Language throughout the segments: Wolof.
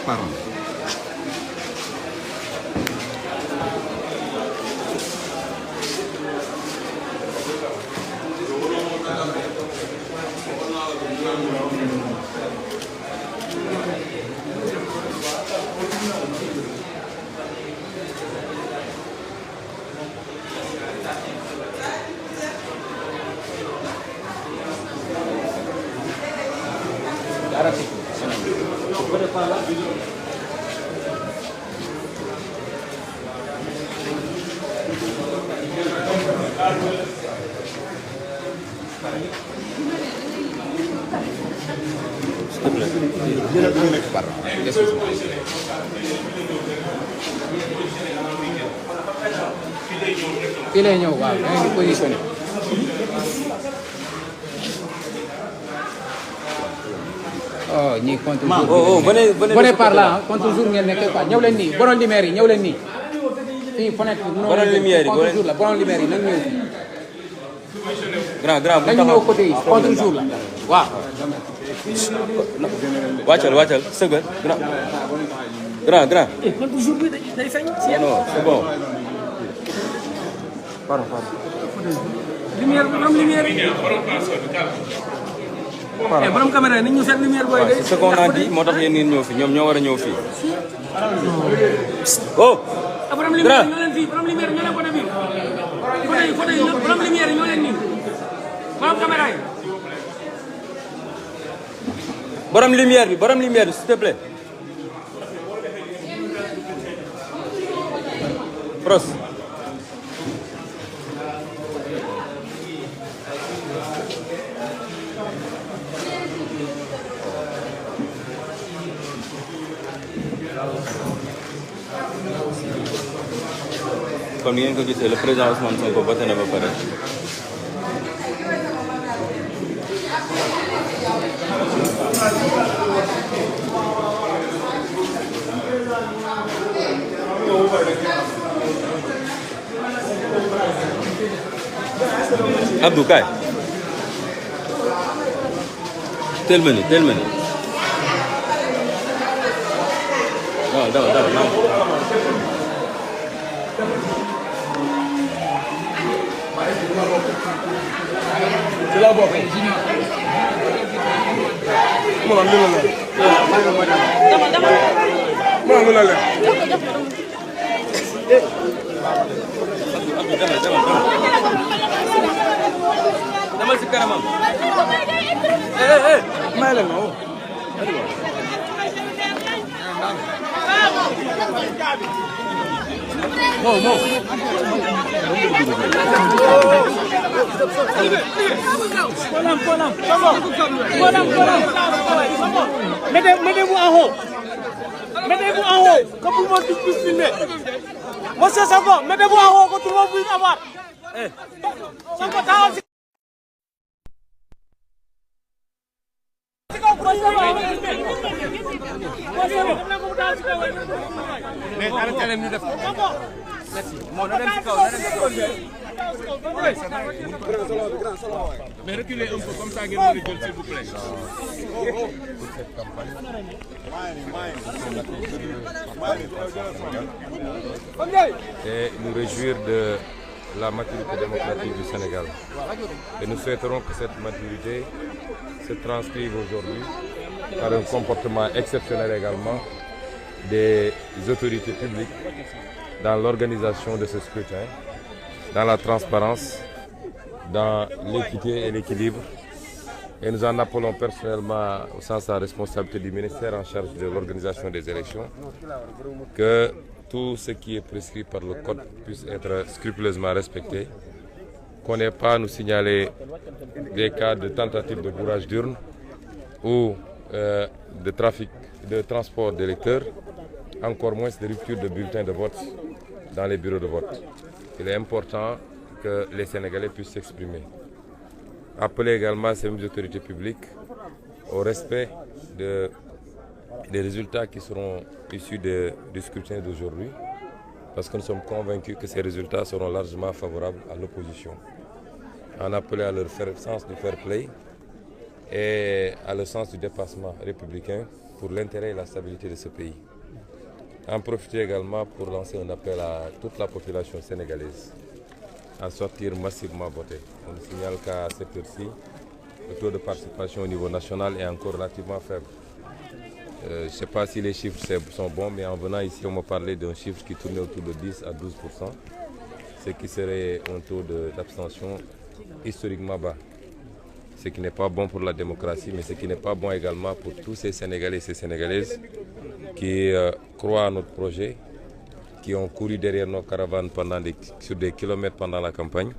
Pardon. fii lay ñëw waaw da ngeen di positionné. oh ñii contre jour. venez par là contre jour ngeen nekk quoi ñëw leen nii borom lumière yi ñëw leen nii. fii fenêtre bi borom lumière yi contre jour la borom lumière yi nañ ñëw fii. grand grand nañ ñëw côté yi contre jour la waaw. wàccal sëgal grand. contre jour bi day feeñ. non c'est bon. pardon. lumière borom lumière yi. borom caméra yi nañ ñu seet lumière booy de. c'est ce qu'on a dit moo tax yéen ngeen ñëw fii ñoom ñoo war a ñëw fii. oh. borom lumière ñoo leen fii borom lumière ñoo leen côté bii. côté yi borom lumière ñoo leen nii. borom caméra yi. borom lumière bi s'il te plaît. Pros. comme ni ngeen ko gisee le président Ousmane Sonko voté na ba pare. Abdou kaay. teel ma ni. dawal. ci la bokk. demal si kanamam. may leen ma Mettez-vous en haut. Mettez-vous en haut, que tout le monde puisse filmer. Monsieur Sonko, mettez-vous en haut, que tout le monde puisse avoir. Sonko, taxaw si. mais arrêté leen ñu def merci moo na dem ci kaw mais reculez un peu comme ça ngeen mën a jël s'il vous plaît. Et nous réjouir de la maturité démocratique du Sénégal. Et nous souhaiterons que cette maturité se transcrive aujourd'hui par un comportement exceptionnel également des autorités publiques dans l'organisation de ce scrutin, dans la transparence, dans l'équité et l'équilibre. Et nous en appelons personnellement au sens de la responsabilité du ministère en charge de l'organisation des élections, que tout ce qui est prescrit par le code puisse être scrupuleusement respecté, qu'on n'ait pas à nous signaler des cas de tentative de bourrage d'urne ou de trafic, de transport d'électeurs, encore moins de rupture de bulletins de vote dans les bureaux de vote. Il est important que les Sénégalais puissent s'exprimer. Appeler également ces mêmes autorités publiques au respect des résultats qui seront issus du scrutin d'aujourd'hui, parce que nous sommes convaincus que ces résultats seront largement favorables à l'opposition. en appelant à leur sens du fair play et à leur sens du dépassement républicain pour l'intérêt et la stabilité de ce pays. En profiter également pour lancer un appel à toute la population sénégalaise à sortir massivement voter. On signale qu'à cette heure-ci, le taux de participation au niveau national est encore relativement faible. Je ne sais pas si les chiffres sont bons, mais en venant ici, on m'a parlé d'un chiffre qui tournait autour de 10 à 12%, ce qui serait un taux d'abstention historiquement bas. Ce qui n'est pas bon pour la démocratie, mais ce qui n'est pas bon également pour tous ces Sénégalais et ces Sénégalaises qui croient à notre projet, qui ont couru derrière nos caravanes sur des kilomètres pendant la campagne.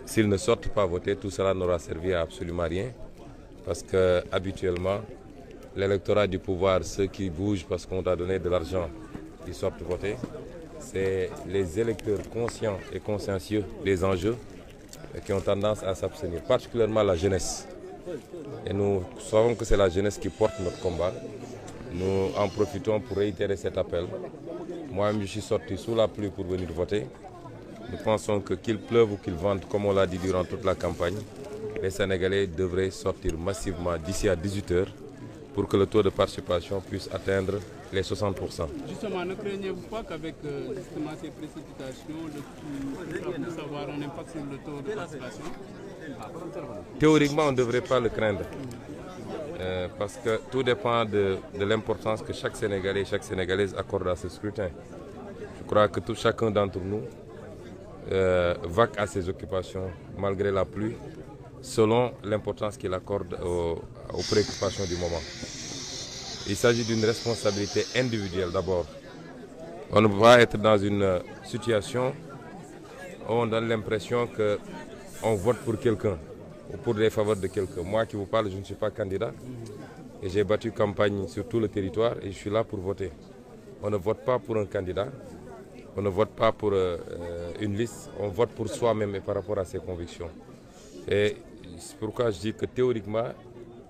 S'ils ne sortent pas voter, tout cela n'aura servi à absolument rien, parce que habituellement, l'électorat du pouvoir, ceux qui bougent parce qu'on a donné de l'argent, ils sortent voter. C'est les électeurs conscients et consciencieux des enjeux qui ont tendance à s'abstenir, particulièrement la jeunesse. Et nous savons que c'est la jeunesse qui porte notre combat. Nous en profitons pour réitérer cet appel. Moi-même, je suis sorti sous la pluie pour venir voter. Nous pensons que qu'il pleuve ou qu'il vente, comme on l'a dit durant toute la campagne, les Sénégalais devraient sortir massivement d'ici à 18 h pour que le taux de participation puisse atteindre les 60%. Justement, ne craignez-vous pas qu'avec justement ces précipitations, ça puisse avoir un impact sur le taux de participation? Théoriquement, on ne devrait pas le craindre. Parce que tout dépend de l'importance que chaque Sénégalais et chaque Sénégalaise accorde à ce scrutin. Je crois que chacun d'entre nous vaque à ses occupations malgré la pluie, selon l'importance qu'il accorde aux préoccupations du moment. Il s'agit d'une responsabilité individuelle d'abord. On ne peut pas être dans une situation où on donne l'impression qu'on vote pour quelqu'un ou pour les faveurs de quelqu'un. Moi qui vous parle, je ne suis pas candidat et j'ai battu campagne sur tout le territoire et je suis là pour voter. On ne vote pas pour un candidat, on ne vote pas pour une liste, on vote pour soi-même et par rapport à ses convictions. Et c'est pourquoi je dis que théoriquement,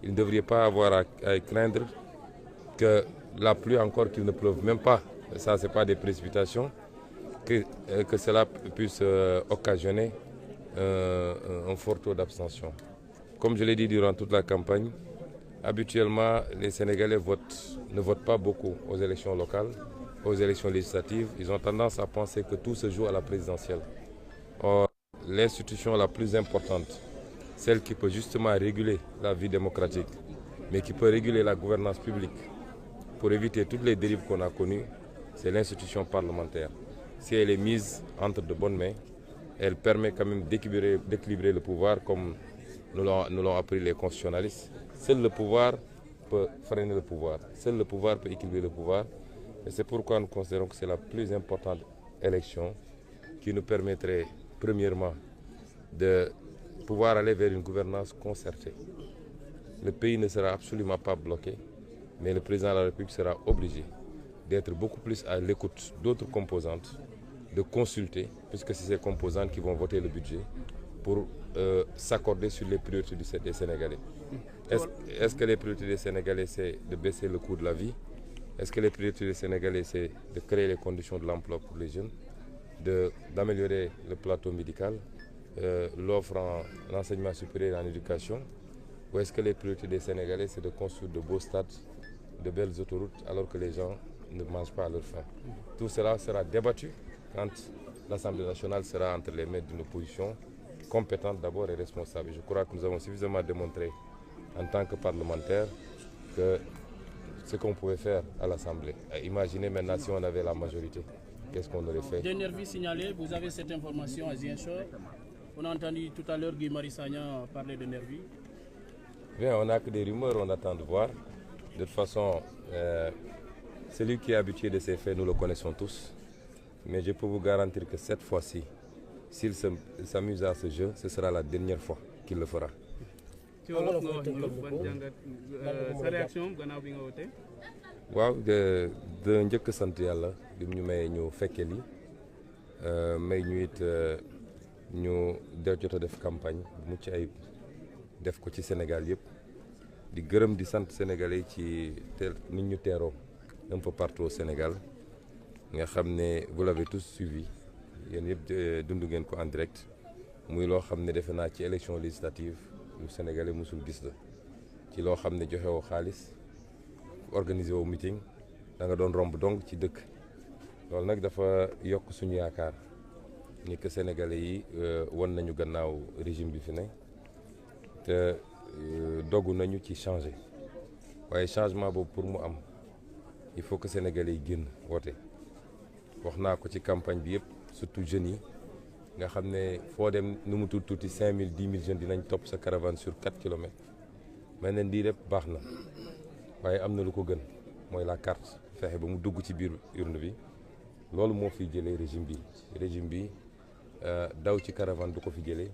il ne devrait pas avoir à craindre que la pluie, encore qu'il ne pleuve même pas, ça c'est pas des précipitations, que cela puisse occasionner un fort taux d'abstention. Comme je l'ai dit durant toute la campagne, habituellement les Sénégalais ne votent pas beaucoup aux élections locales, aux élections législatives. Ils ont tendance à penser que tout se joue à la présidentielle. Or, l'institution la plus importante, celle qui peut justement réguler la vie démocratique, mais qui peut réguler la gouvernance publique pour éviter toutes les dérives qu'on a connues, c'est l'institution parlementaire. Si elle est mise entre de bonnes mains, elle permet quand même d'équilibrer le pouvoir comme nous l'ont appris les constitutionnalistes. Seul le pouvoir peut freiner le pouvoir, seul le pouvoir peut équilibrer le pouvoir. Et c'est pourquoi nous considérons que c'est la plus importante élection qui nous permettrait premièrement de pouvoir aller vers une gouvernance concertée. Le pays ne sera absolument pas bloqué, mais le président de la République sera obligé d'être beaucoup plus à l'écoute d'autres composantes, de consulter, puisque c'est ces composantes qui vont voter le budget, pour s'accorder sur les priorités des Sénégalais. Est-ce que les priorités des Sénégalais, c'est de baisser le coût de la vie? Est-ce que les priorités des Sénégalais, c'est de créer les conditions de l'emploi pour les jeunes, d'améliorer le plateau médical, l'offre en enseignement supérieur et en éducation? Ou est-ce que les priorités des Sénégalais, c'est de construire de beaux stades, de belles autoroutes, alors que les gens ne mangent pas à leur faim? Tout cela sera débattu quand l'Assemblée nationale sera entre les mains d'une opposition compétente d'abord et responsable. Je crois que nous avons suffisamment démontré en tant que parlementaires que ce qu'on pouvait faire à l'Assemblée. Imaginez maintenant si on avait la majorité, qu'est-ce qu'on aurait fait? Des nervis signalés, vous avez cette information à Ziguinchor. On a entendu tout à l'heure Guy Marius Sagna parler de nervis. Bien, on n'a que des rumeurs, on attend de voir. De toute façon, celui qui est habitué de ces faits, nous le connaissons tous. Mais je peux vous garantir que cette fois-ci, s'il s'amuse à ce jeu, ce sera la dernière fois qu'il le fera. Sa réaction gannaaw bi nga wote? waaw de njëkk sant yàlla bi ñu may ñu fekke li may ñu it ñu jot a def campagne bu mucc ayib def ko ci Sénégal yëpp di gërëm di sant Sénégalais ci nit ñu teeroo un peu partout au Sénégal nga xam ne vous l'avez tous suivi yéen yëpp dund ngeen ko en direct muy loo xam ne defe naa ci élection législative lu Sénégalais musul gis la ci loo xam ne joxe woo xaalis organiser woo meeting da nga doon romb donc ci dëkk loolu nag dafa yokk suñu yaakaar ni que Sénégalais yi won nañu gannaaw régime bi fi ne te dogu nañu ci changer waaye changement boobu pour mu am il faut que Sénégalais yi génn woote wax naa ko ci campagne bi yëpp surtout jeunes yi nga xam ne foo dem nu mu tuuti 5000 10 000 jeunes dinañ topp sa caravane sur 4 kilomètres mais neen lii lépp baax na waaye am na lu ko gën mooy la carte fexe ba mu dugg ci biir urne bi loolu moo fiy jëlee régime bi daw ci caravane du ko fi jëlee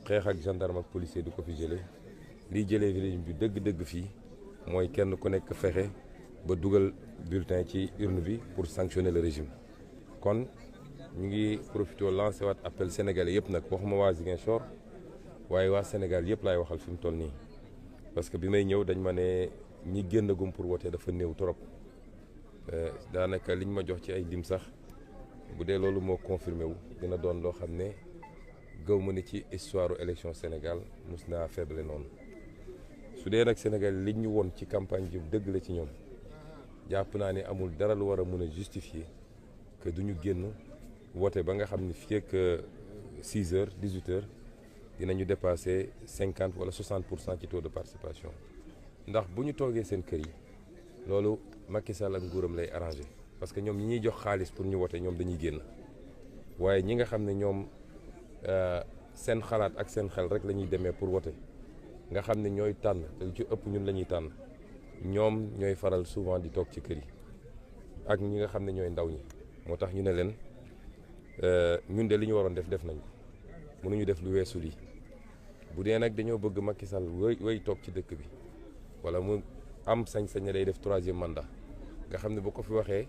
xeex ak gendarme ak policier du ko fi jëlee liy jëlee régime bi dëgg-dëgg fii mooy kenn ku nekk fexe ba dugal bulletin ci urne bi pour sanctionner le régime kon ñu ngi profité lancé waat appel sénégalais yëpp nag waxuma waa Ziguinchor waaye waa Sénégal yëpp laay waxal fi mu toll nii parce que bi may ñëw dañ ma ne ñi génnagum pour wote dafa néew trop daanaka liñ ma jox ci ay lim sax bu dee loolu moo confirmé wu dina doon loo xam ne gaw ma ni ci histoire élection Sénégal mus naa faible noonu su dee nag Sénégal liñ ñu woon ci campagne bi dëgg la ci ñoom jàpp naa ne amul dara lu war a mën a justifier que duñu génn woote ba nga xam ne fii ak 6 heures 18 heures dinañu dépasser 50 wala 60% ci taux de participation ndax bu ñu toogee seen kër yi loolu Macky Sall ak nguuram lay arrangé parce que ñoom ñi ñuy jox xaalis pour ñu wote ñoom dañuy génn waaye ñi nga xam ne ñoom seen xalaat ak seen xel rek la ñuy demee pour wote nga xam ne ñooy tànn te lu ci ëpp ñun la ñuy tànn ñoom ñooy faral souvent di toog ci kër yi ak ñi nga xam ne ñooy ndaw ñi moo tax ñu ne leen ñun de li ñu waroon def nañ ko mënuñu def lu weesu lii bu dee nag dañoo bëgg Macky Sall wéy toog ci dëkk bi wala mu am sañ-sañ ne day def 3e mandat nga xam ne bu ko fi waxee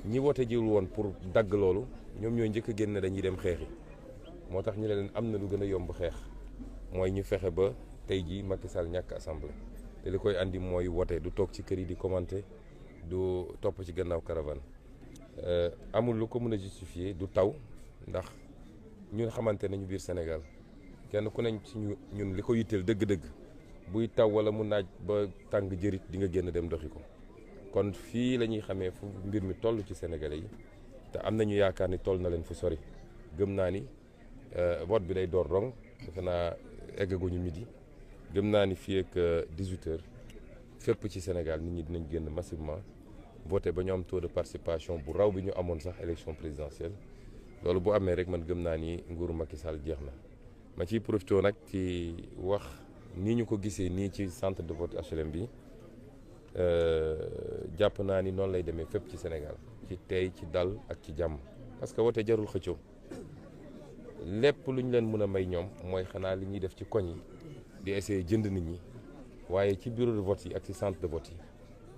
ñi wote jiwul woon pour dagg loolu ñoom ñooy njëkk a génn dañuy dem xeexi moo tax ñu ne leen am na lu gën a yomb xeex mooy ñu fexe ba tey jii Macky Sall ñàkk assemblée te li koy andi mooy wote du toog ci kër yi di commenter du topp ci gannaaw caravane amul lu ko mën a justifier du taw ndax ñun xamante nañu biir Sénégal kenn ku neñ ci ñun li ko yitteel dëgg-dëgg buy taw wala mu naaj ba tàng jërit di nga génn dem doxi ko kon fii la ñuy xamee fu mbir mi toll ci Sénégalais yi te am nañu yaakaar ni toll na leen fu sori gëm naa ni vote bi day door rong defe naa eggaguñu midi gëm naa ni fii ak 18 heures fépp ci Sénégal nit ñi dinañ génn massivement voté ba ñu am taux de participation bu raw bi ñu amoon sax élection présidentielle loolu bu amee rek man gëm naa ni nguuru Macky Sall jeex na ma ciy profité nag ci wax nii ñu ko gisee nii ci centre de vote HLM bi jàpp naa ni noonu lay demee fépp ci Sénégal ci tey ci dal ak ci jàmm parce que wote jarul xëccoo lépp lu ñu leen mën a may ñoom mooy xanaa li ñuy def ci koñ yi di essayer jënd nit ñi waaye ci bureau de vote yi ak ci centre de vote yi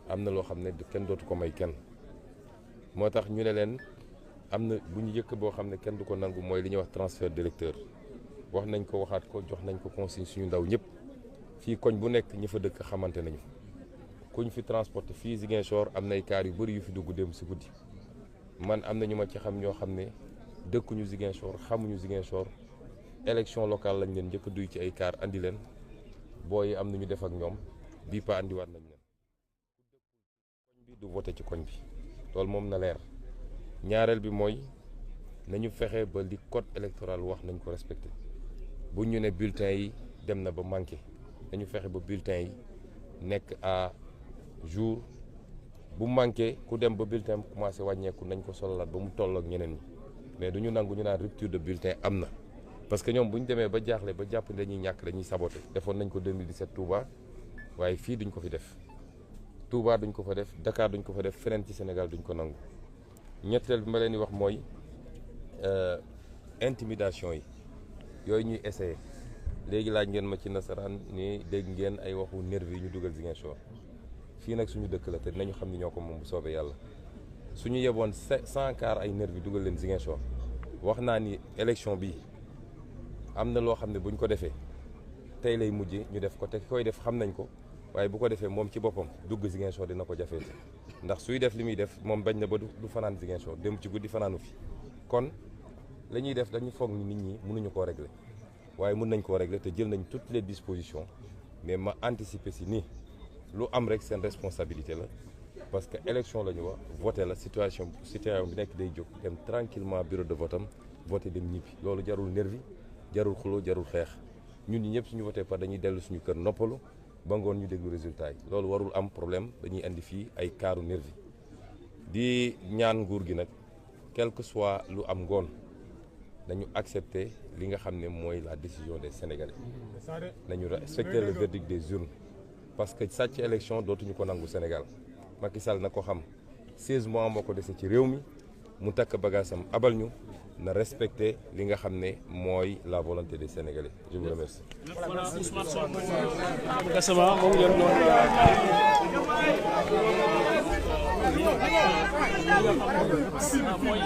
am na loo xam ne kenn dootu ko may kenn moo tax ñu ne leen am na bu ñu yëkk boo xam ne kenn du ko nangu mooy li ñuy wax transfert d'électeur wax nañ ko waxaat ko jox nañ ko consigne suñu ndaw ñëpp fii koñ bu nekk ñi fa dëkk xamante nañu kuñ fi transporté fii Ziguinchor am nay kaar yu bëri yu fi dugg dem si guddi man am na ñu ma ci xam ñoo xam ne dëkkuñu Ziguinchor xamuñu Ziguinchor élection locale lañ leen njëkk a duy ci ay kaar andi leen booy am na ñu def ak ñoom bii pa andiwaat nañ leen koñ bi du voté ci koñ bi loolu moom na leer ñaareel bi mooy nañu fexe ba li code électoral wax nañ ko respecté bu ñu ne bulletin yi dem na ba manqué nañu fexe ba bulletin yi nekk à jour bu manqué ku dem ba bulletin bu commencé wàññeeku nañ ko sololaat ba mu toll ak ñeneen ñi mais du ñu nangu ñu naan rupture de bulletin am na parce que ñoom bu ñu demee ba jaaxle ba jàpp ne dañuy ñàkk dañuy saboté defoon nañ ko 2017 Touba waaye fii duñ ko fi def Touba duñ ko fa def Dakar duñ ko fa def feneen ci Sénégal duñ ko nangu ñetteel bi ma leen di wax mooy intimidation yi yooyu ñuy essayé léegi laaj ngeen ma ci nasaraan ni dégg ngeen ay waxu nervi yi ñu dugal Ziguinchor fii nag suñu dëkk la te dinañu xam ni ñoo ko moom bu soobee yàlla suñu yeboon 100 car ay nervi dugal leen Ziguinchor wax naa ni élection bi am na loo xam ne buñ ko defee tey lay mujje ñu def ko te koy def xam nañ ko waaye bu ko defee moom ci boppam dugg Ziguinchor dina ko jafeeti ndax suy def li muy def moom bañ na ba du fanaan Ziguinchor dem ci guddi fanaanu fi kon la ñuy def dañu foog ni nit ñi mënuñu koo régler waaye mën nañ koo régler te jël nañ toutes les dispositions mais ma anticiper si nii lu am rek seen responsabilité la parce que élection la ñu wax voté la situation bi nekk day jóg dem tranquillement bureau de vote am voté dem ñibbi loolu jarul nervi jarul xuloo jarul xeex ñun ñi ñëpp suñu voté par dañuy dellu suñu kër noppalu ba ngoon ñu déglu résultat yi loolu warul am problème dañuy indi fii ay kaaru nervi di ñaan nguur gi nag quel que soit lu am ngoon nañu accepter li nga xam ne mooy la décision des Sénégalais nañu respecter le verdict des urnes parce que sàcc élection dootuñu ko nangu Sénégal Macky Sall na ko xam 16 mois moo ko dese ci réew mi mu takk bagaasam abal ñu na respecter li nga xam ne mooy la volonté des Sénégalais je vous remercie. Voilà Ousmane Sonko Gassama moom ngeen doon mooy